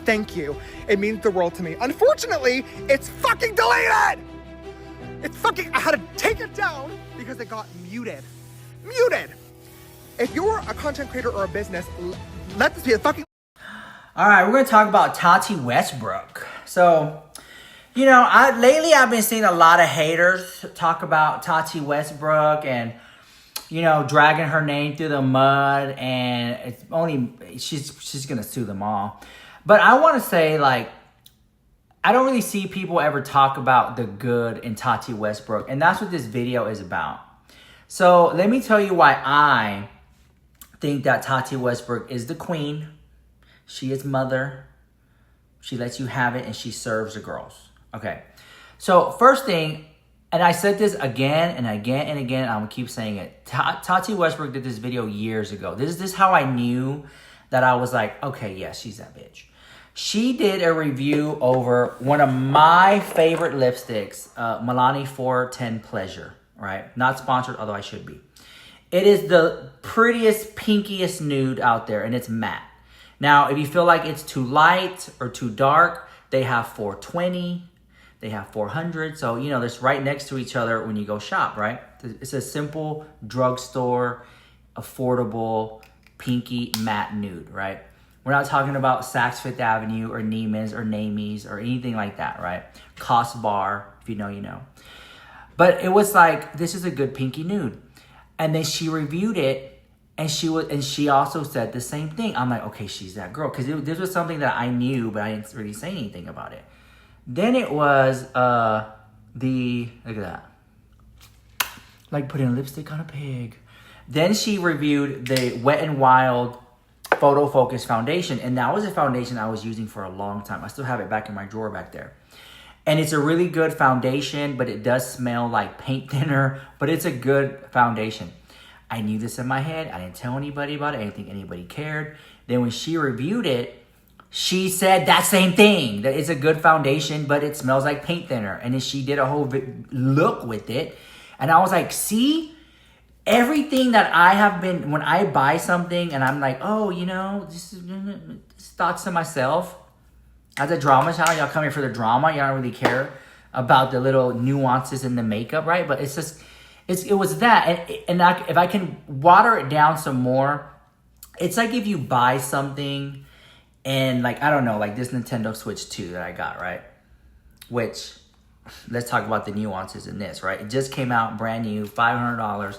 thank you. It means the world to me. Unfortunately, it's fucking deleted. It's fucking, I had to take it down because it got muted. Muted. If you're a content creator or a business, let this be a fucking... All right, we're going to talk about TATI Westbrook. So, you know, lately I've been seeing a lot of haters talk about TATI Westbrook and, you know, dragging her name through the mud, and it's only, she's going to sue them all. But I want to say, like, I don't really see people ever talk about the good in TATI Westbrook, and that's what this video is about. So let me tell you why I think that TATI Westbrook is the queen. She is mother. She lets you have it, and she serves the girls. Okay. So first thing, and I said this again and again and again, I'm going to keep saying it. TATI Westbrook did this video years ago. This is how I knew that I was like, okay, yeah, she's that bitch. She did a review over one of my favorite lipsticks, Milani 410 Pleasure, right? Not sponsored, although I should be. It is the prettiest, pinkiest nude out there, and it's matte. Now, if you feel like it's too light or too dark, they have 420, they have 400. So, you know, they're right next to each other when you go shop, right? It's a simple drugstore, affordable, pinky matte nude, right? We're not talking about Saks Fifth Avenue or Neiman's or Namies or anything like that, right? Cost Bar, if you know, you know. But it was like, this is a good pinky nude. And then she reviewed it, and she also said the same thing. I'm like, okay, she's that girl. Because this was something that I knew, but I didn't really say anything about it. Then it was look at that. Like putting lipstick on a pig. Then she reviewed the Wet n Wild Photo Focus foundation. And that was a foundation I was using for a long time. I still have it back in my drawer back there. And it's a really good foundation, but it does smell like paint thinner. But it's a good foundation. I knew this in my head. I didn't tell anybody about it. I didn't think anybody cared. Then when she reviewed it, she said that same thing. That it's a good foundation, but it smells like paint thinner. And then she did a whole look with it. And I was like, see? Everything that I have been, when I buy something and I'm like, oh, you know, this thoughts to myself. As a drama channel, y'all come here for the drama. Y'all don't really care about the little nuances in the makeup, right? But it's just, it was that. And if I can water it down some more, it's like if you buy something and like, I don't know, like this Nintendo Switch 2 that I got, right? Which, let's talk about the nuances in this, right? It just came out brand new, $500.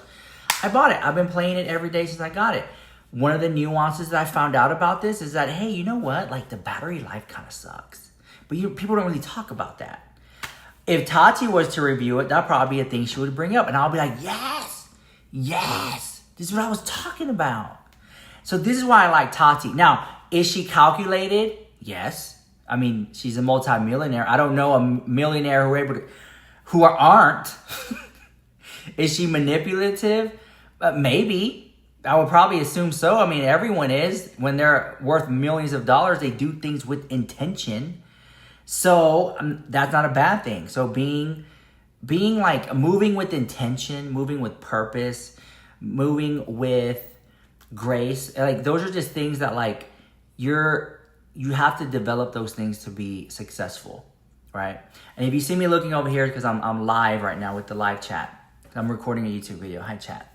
I bought it. I've been playing it every day since I got it. One of the nuances that I found out about this is that, hey, you know what? Like the battery life kind of sucks. But people don't really talk about that. If Tati was to review it, that'd probably be a thing she would bring up. And I'll be like, yes, yes. This is what I was talking about. So this is why I like Tati. Now, is she calculated? Yes. I mean, she's a multi-millionaire. I don't know a millionaire who aren't. Is she manipulative? Maybe. I would probably assume so. I mean, everyone is. When they're worth millions of dollars, they do things with intention. So that's not a bad thing. So being like moving with intention, moving with purpose, moving with grace, like those are just things that like you have to develop those things to be successful, right? And if you see me looking over here, because I'm live right now with the live chat. I'm recording a YouTube video. Hi, chat.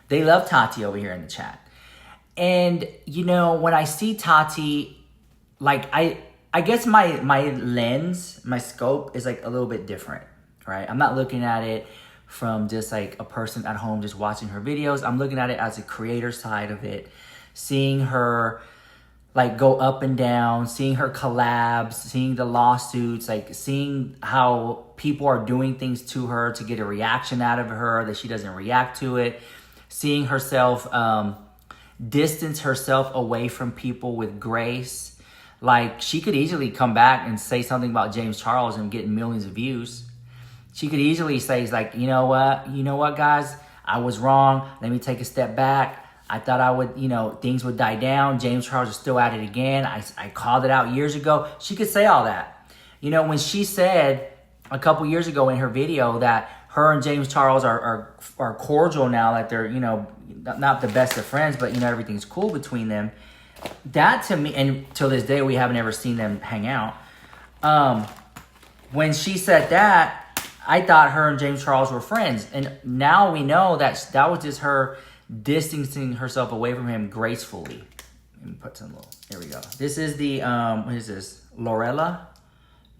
They love Tati over here in the chat. And, you know, when I see Tati, like, I guess my lens, my scope is, like, a little bit different, right? I'm not looking at it from just, like, a person at home just watching her videos. I'm looking at it as a creator side of it, seeing her, like, go up and down, seeing her collabs, seeing the lawsuits, like, seeing how people are doing things to her to get a reaction out of her, that she doesn't react to it. Seeing herself distance herself away from people with grace. Like, she could easily come back and say something about James Charles and get millions of views. She could easily say, like, you know what, guys? I was wrong. Let me take a step back. I thought I would, you know, things would die down. James Charles is still at it again. I called it out years ago. She could say all that. You know, when she said a couple years ago in her video that her and James Charles are cordial now, that they're, you know, not the best of friends, but, you know, everything's cool between them. that to me, and till this day, we haven't ever seen them hang out. When she said that, I thought her and James Charles were friends. And now we know that that was just her distancing herself away from him gracefully. Let me put some little, there we go. This is the, what is this? Lorella?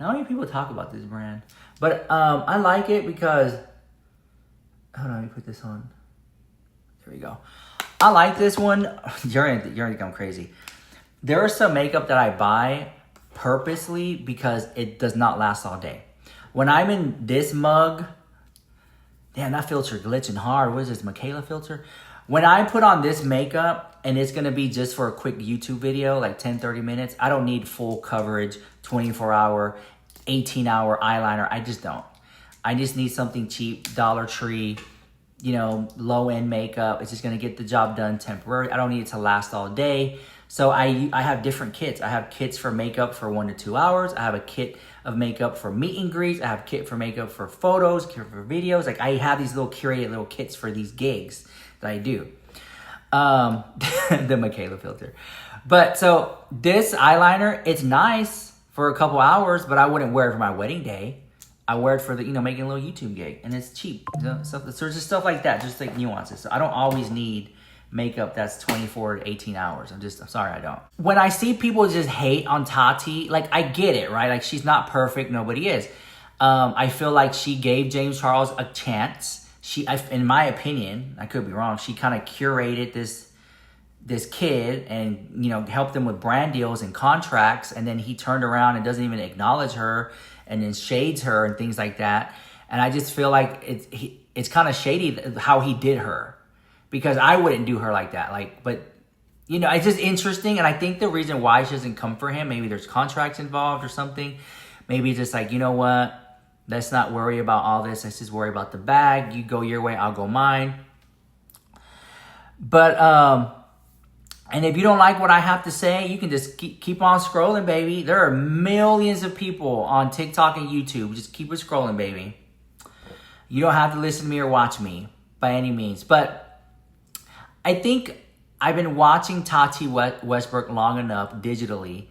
Not many people talk about this brand. But I like it because, hold on, let me put this on. There we go. I like this one. You're gonna go crazy. There is some makeup that I buy purposely because it does not last all day. When I'm in this mug, damn, that filter glitching hard. What is this, Michaela filter? When I put on this makeup and it's gonna be just for a quick YouTube video, like 10, 30 minutes, I don't need full coverage, 24-hour, 18-hour eyeliner. I just don't. I just need something cheap, Dollar Tree, you know, low-end makeup. It's just gonna get the job done temporary. I don't need it to last all day. So I have different kits. I have kits for makeup for 1 to 2 hours. I have a kit of makeup for meet and greets. I have a kit for makeup for photos, kit for videos. Like I have these little curated little kits for these gigs that I do. The Michaela filter. But so this eyeliner, it's nice for a couple hours, but I wouldn't wear it for my wedding day. I wear it for the, you know, making a little YouTube gig, and it's cheap. So there's just stuff like that, just like nuances. So I don't always need makeup that's 24 to 18 hours. I'm sorry, I don't. When I see people just hate on Tati, like I get it, right? Like she's not perfect, nobody is. I feel like she gave James Charles a chance. In my opinion, I could be wrong, she kind of curated this kid and, you know, helped him with brand deals and contracts, and then he turned around and doesn't even acknowledge her and then shades her and things like that. And I just feel like it's kind of shady how he did her, because I wouldn't do her like that. Like, but you know, it's just interesting. And I think the reason why she doesn't come for him, maybe there's contracts involved or something. Maybe just like, you know what? Let's not worry about all this. Let's just worry about the bag. You go your way, I'll go mine. But, and if you don't like what I have to say, you can just keep on scrolling, baby. There are millions of people on TikTok and YouTube. Just keep it scrolling, baby. You don't have to listen to me or watch me by any means. But I think I've been watching Tati Westbrook long enough digitally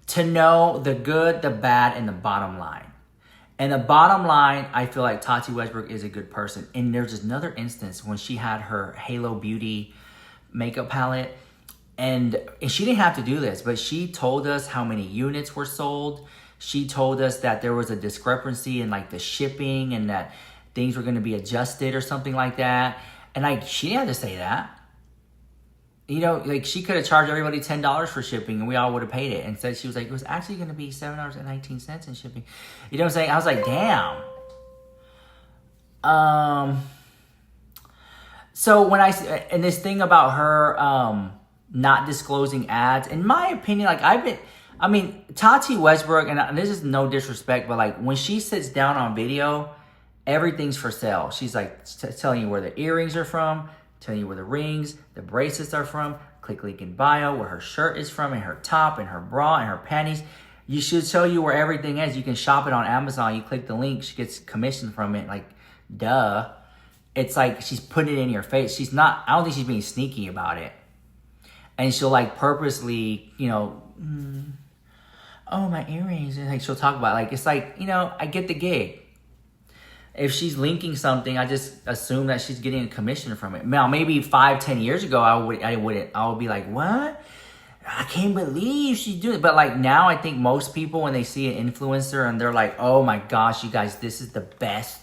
to know the good, the bad, and the bottom line. And the bottom line, I feel like Tati Westbrook is a good person. And there's another instance when she had her Halo Beauty makeup palette. And she didn't have to do this, but she told us how many units were sold. She told us that there was a discrepancy in like the shipping and that things were going to be adjusted or something like that. And like, she didn't have to say that. You know, like she could have charged everybody $10 for shipping and we all would have paid it. Instead, she was like, it was actually going to be $7.19 in shipping. You know what I'm saying? I was like, damn. So when and this thing about her not disclosing ads, in my opinion, like Tati Westbrook, and this is no disrespect, but like when she sits down on video, everything's for sale. She's like telling you where the earrings are from, telling you where the rings, the bracelets are from, click link in bio, where her shirt is from, and her top, and her bra, and her panties. You should show you where everything is. You can shop it on Amazon. You click the link, she gets commission from it. Like, duh. It's like she's putting it in your face. I don't think she's being sneaky about it. And she'll like purposely, you know, oh, my earrings. And like she'll talk about it. Like, it's like, you know, I get the gig. If she's linking something, I just assume that she's getting a commission from it. Now, maybe 5-10 years ago, I would be like, what? I can't believe she's doing it. But like now, I think most people, when they see an influencer and they're like, oh my gosh, you guys, this is the best.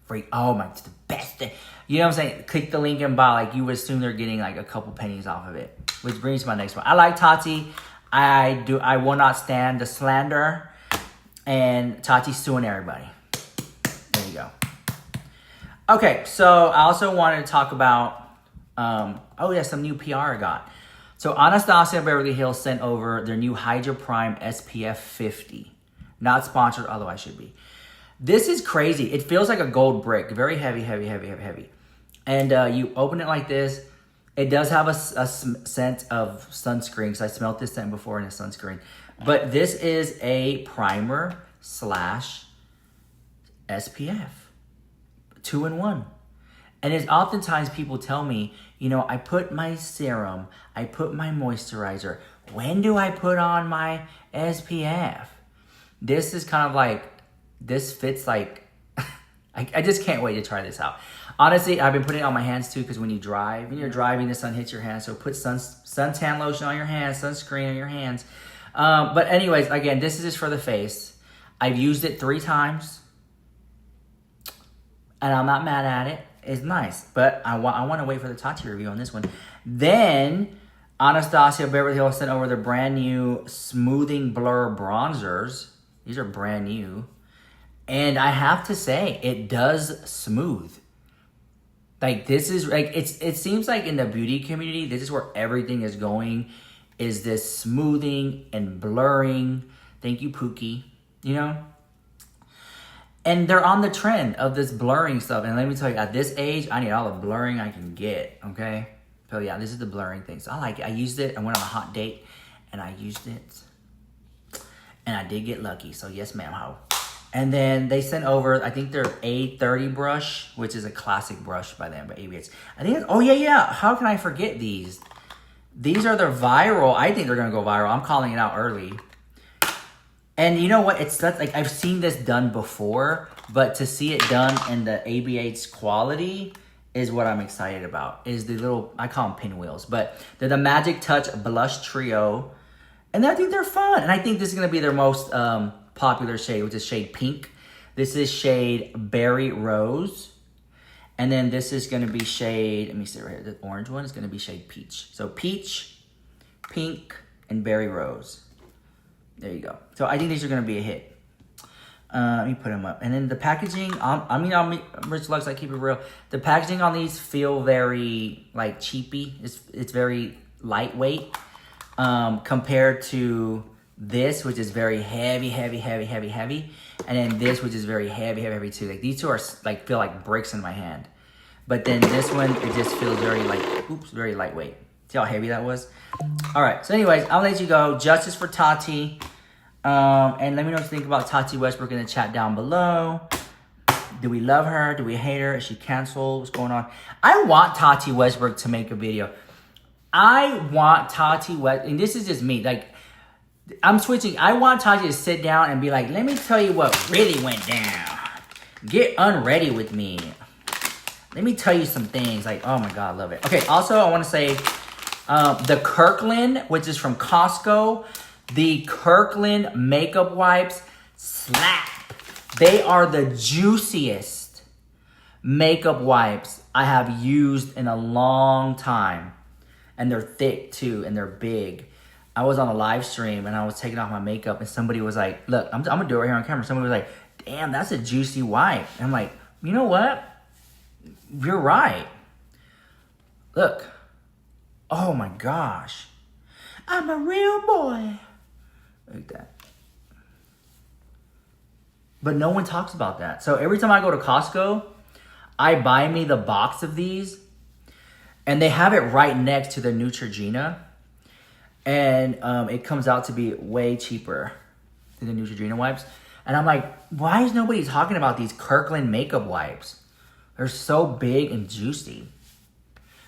It's the best thing. You know what I'm saying? Click the link and buy. Like, you would assume they're getting like a couple pennies off of it. Which brings to my next one. I like Tati. I will not stand the slander. And Tati's suing everybody. There you go. Okay, so I also wanted to talk about, some new PR I got. So Anastasia Beverly Hills sent over their new Hydra Prime SPF 50. Not sponsored, although I should be. This is crazy. It feels like a gold brick. Very heavy, heavy, heavy, heavy, heavy. And you open it like this. It does have a scent of sunscreen, because I smelled this scent before in a sunscreen. But this is a primer / SPF. 2-in-1. And it's oftentimes people tell me, you know, I put my serum, I put my moisturizer when do I put on my SPF? This is kind of like, this fits like, I just can't wait to try this out. Honestly, I've been putting it on my hands too, because when you're driving, the sun hits your hands. So put suntan lotion on your hands, sunscreen on your hands. But anyways, again, this is just for the face. I've used it 3 times. And I'm not mad at it. It's nice. But I want to wait for the Tati review on this one. Then, Anastasia Beverly Hills sent over their brand new Smoothing Blur Bronzers. These are brand new. And I have to say, it does smooth. Like, this is, like, it seems like in the beauty community, this is where everything is going, is this smoothing and blurring. Thank you, Pookie. You know? And they're on the trend of this blurring stuff. And let me tell you, at this age, I need all the blurring I can get, okay? So, yeah, this is the blurring thing. So, I like it. I used it. I went on a hot date, and I used it. And I did get lucky. So, yes, ma'am, ho. And then they sent over, I think their A30 brush, which is a classic brush by them, by ABH. I think, oh yeah. How can I forget these? These are their viral. I think they're gonna go viral. I'm calling it out early. And you know what? It's like, I've seen this done before, but to see it done in the ABH quality is what I'm excited about. Is the little, I call them pinwheels, but they're the Magic Touch Blush Trio. And I think they're fun. And I think this is gonna be their most, popular shade, which is shade pink. This is shade berry rose. And then this is gonna be shade, let me see right here, the orange one is gonna be shade peach. So peach, pink, and berry rose. There you go. So I think these are gonna be a hit. Let me put them up. And then the packaging, I'm Rich Lux, I keep it real. The packaging on these feel very like cheapy. It's very lightweight compared to this, which is very heavy. And then this, which is very heavy too. Like these two are like, feel like bricks in my hand. But then this one, it just feels very like, very lightweight. See how heavy that was? All right, so anyways, I'll let you go. Justice for Tati. And let me know what you think about Tati Westbrook in the chat down below. Do we love her? Do we hate her? Is she canceled? What's going on? I want Tati Westbrook to make a video. I want Tati Westbrook, and this is just me, like, I'm switching. I want Tati to sit down and be like, let me tell you what really went down. Get unready with me. Let me tell you some things. Like, oh my God, love it. Okay, also, I want to say the Kirkland, which is from Costco, the Kirkland makeup wipes slap. They are the juiciest makeup wipes I have used in a long time. And they're thick too, and they're big. I was on a live stream and I was taking off my makeup and somebody was like, look, I'm gonna do it right here on camera. Somebody was like, damn, that's a juicy wipe. And I'm like, you know what? You're right. Look. Oh my gosh. I'm a real boy. Look at that. But no one talks about that. So every time I go to Costco, I buy me the box of these and they have it right next to the Neutrogena. And it comes out to be way cheaper than the Neutrogena wipes. And I'm like, why is nobody talking about these Kirkland makeup wipes? They're so big and juicy.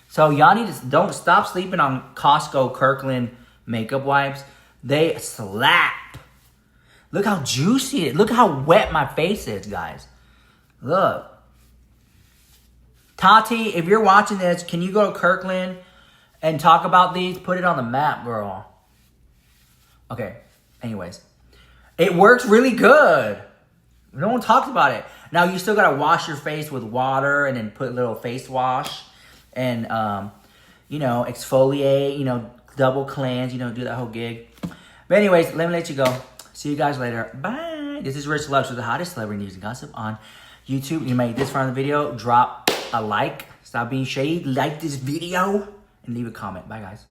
So y'all need to, don't stop sleeping on Costco Kirkland makeup wipes. They slap. Look how juicy it is. Look how wet my face is, guys. Look. Tati, if you're watching this, can you go to Kirkland and talk about these? Put it on the map, girl. Okay, anyways. It works really good. No one talks about it. Now, you still got to wash your face with water and then put a little face wash. And, you know, exfoliate, you know, double cleanse, you know, do that whole gig. But anyways, let me let you go. See you guys later. Bye. This is Rich Lux with the hottest celebrity news and gossip on YouTube. You made this far in the video. Drop a like. Stop being shady. Like this video. And leave a comment. Bye, guys.